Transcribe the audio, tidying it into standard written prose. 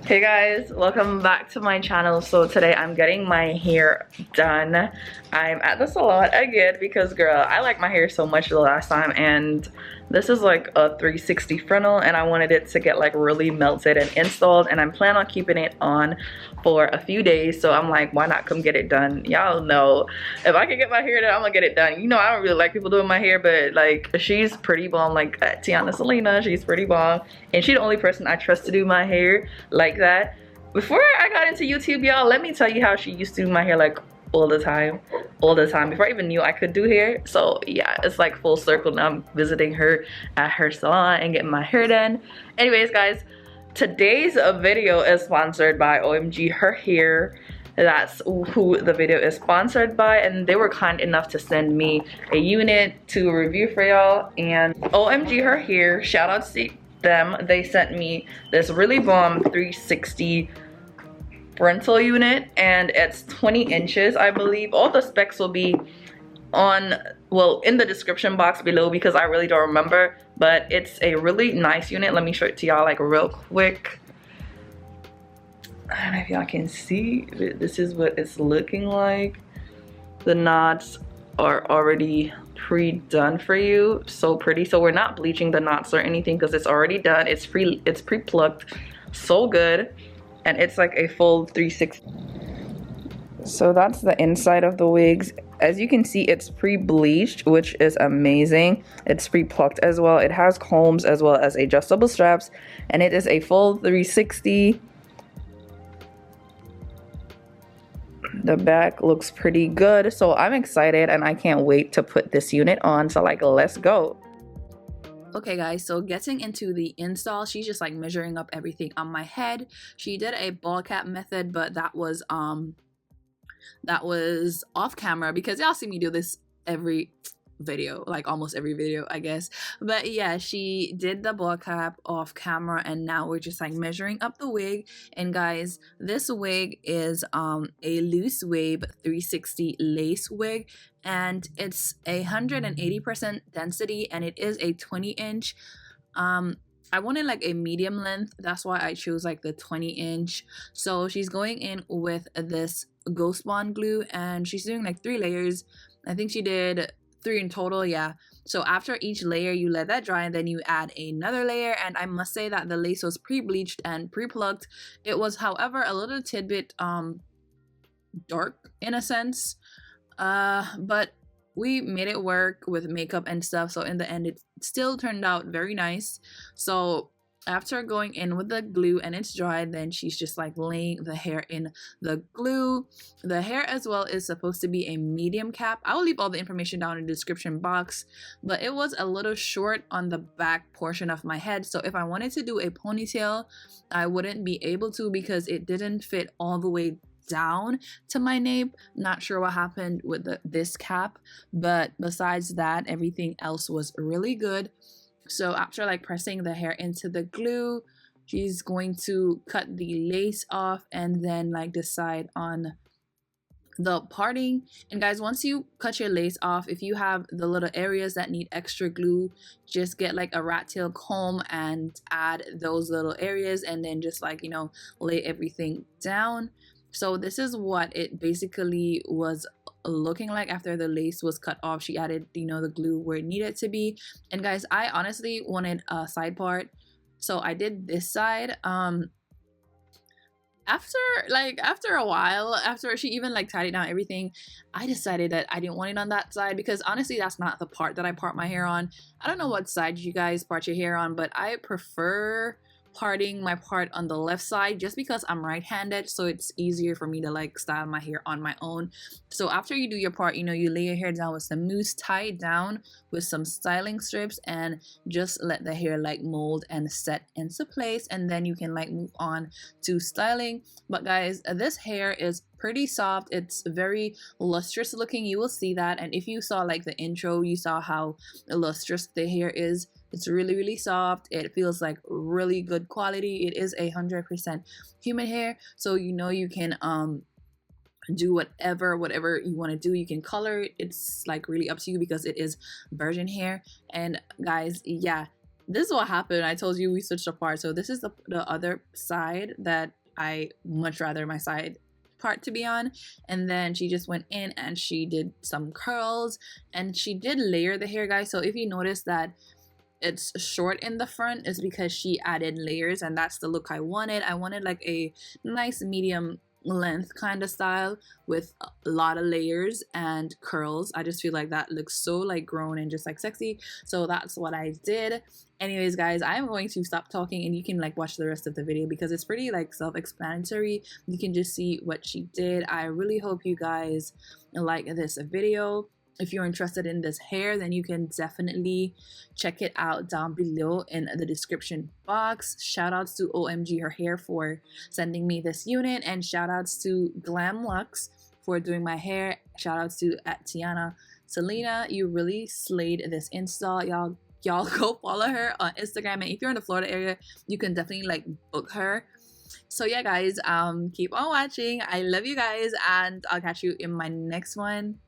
Hey guys, welcome back to my channel. So today I'm getting my hair done. I'm at the salon again because girl, I like my hair so much the last time, and this is like a 360 frontal and I wanted it to get like really melted and installed, and I'm planning on keeping it on for a few days. So I'm like, why not come get it done? Y'all know if I can get my hair done, I'm gonna get it done. You know, I don't really like people doing my hair, but like she's pretty bomb. Like Tiana Selena, she's pretty bomb, and she's the only person I trust to do my hair like that. Before I got into YouTube, y'all, let me tell you how she used to do my hair like all the time before I even knew I could do hair. So yeah, it's like full circle. Now I'm visiting her at her salon and getting my hair done. Anyways guys, today's video is sponsored by OmgHerHair. That's who the video is sponsored by, and they were kind enough to send me a unit to review for y'all. And OmgHerHair, shout out to them, they sent me this really bomb 360 Frontal unit, and it's 20 inches I believe. All the specs will be on, well, in the description box below because I really don't remember, but it's a really nice unit. Let me show it to y'all like real quick. I don't know if y'all can see, this is what it's looking like. The knots are already pre-done for you, so pretty. So we're not bleaching the knots or anything because it's already done. It's pre-plucked, so good, and it's like a full 360. So that's the inside of the wigs. As you can see, it's pre-bleached, which is amazing. It's pre-plucked as well. It has combs as well as adjustable straps, and it is a full 360. The back looks pretty good, so I'm excited and I can't wait to put this unit on. So like, let's go. Okay guys, so getting into the install, she's just like measuring up everything on my head. She did a ball cap method, but that was off camera because y'all see me do this every video, like almost every video I guess. But yeah, she did the ball cap off camera, and now we're just like measuring up the wig. And guys, this wig is a loose wave 360 lace wig, and it's 180% density, and it is a 20 inch. I wanted like a medium length, that's why I chose like the 20 inch. So she's going in with this Ghost Bond glue, and she's doing like 3 layers. I think she did 3 in total, yeah. So after each layer you let that dry, and then you add another layer. And I must say that the lace was pre-bleached and pre-plucked. It was, however, a little tidbit dark in a sense, but we made it work with makeup and stuff, so in the end it still turned out very nice. So after going in with the glue and it's dry, then she's just like laying the hair in the glue. The hair as well is supposed to be a medium cap. I will leave all the information down in the description box, but it was a little short on the back portion of my head, so if I wanted to do a ponytail I wouldn't be able to because it didn't fit all the way down to my nape. Not sure what happened with this cap, but besides that everything else was really good. So after like pressing the hair into the glue, she's going to cut the lace off and then like decide on the parting. And guys, once you cut your lace off, if you have the little areas that need extra glue, just get like a rat tail comb and add those little areas, and then just like, you know, lay everything down. So this is what it basically was looking like after the lace was cut off. She added, you know, the glue where it needed to be. And guys, I honestly wanted a side part, so I did this side. After a while, after she even like tidied down everything, I decided that I didn't want it on that side because honestly that's not the part that I part my hair on. I don't know what side you guys part your hair on, but I prefer parting my part on the left side just because I'm right-handed, so it's easier for me to like style my hair on my own. So after you do your part, you know, you lay your hair down with some mousse, tie it down with some styling strips, and just let the hair like mold and set into place, and then you can like move on to styling. But guys, this hair is pretty soft. It's very lustrous looking. You will see that, and if you saw like the intro, you saw how lustrous the hair is. It's really soft. It feels like really good quality. It is 100% human hair, so you know you can do whatever you want to do. You can color it. It's like really up to you because it is virgin hair. And guys, yeah, this is what happened. I told you we switched apart. So this is the other side that I much rather my side part to be on. And then she just went in and she did some curls, and she did layer the hair, guys. So if you notice that it's short in the front, is because she added layers, and that's the look I wanted. I wanted like a nice medium length kind of style with a lot of layers and curls. I just feel like that looks so like grown and just like sexy, so that's what I did. Anyways guys, I'm going to stop talking and you can like watch the rest of the video because it's pretty like self-explanatory. You can just see what she did. I really hope you guys like this video. If you're interested in this hair, then you can definitely check it out down below in the description box. Shout outs to OmgHerHair for sending me this unit, and shout outs to Glam Lux for doing my hair. Shout outs to Tiana Selena. You really slayed this install. Y'all go follow her on Instagram, and if you're in the Florida area, you can definitely like book her. So yeah guys, keep on watching. I love you guys, and I'll catch you in my next one.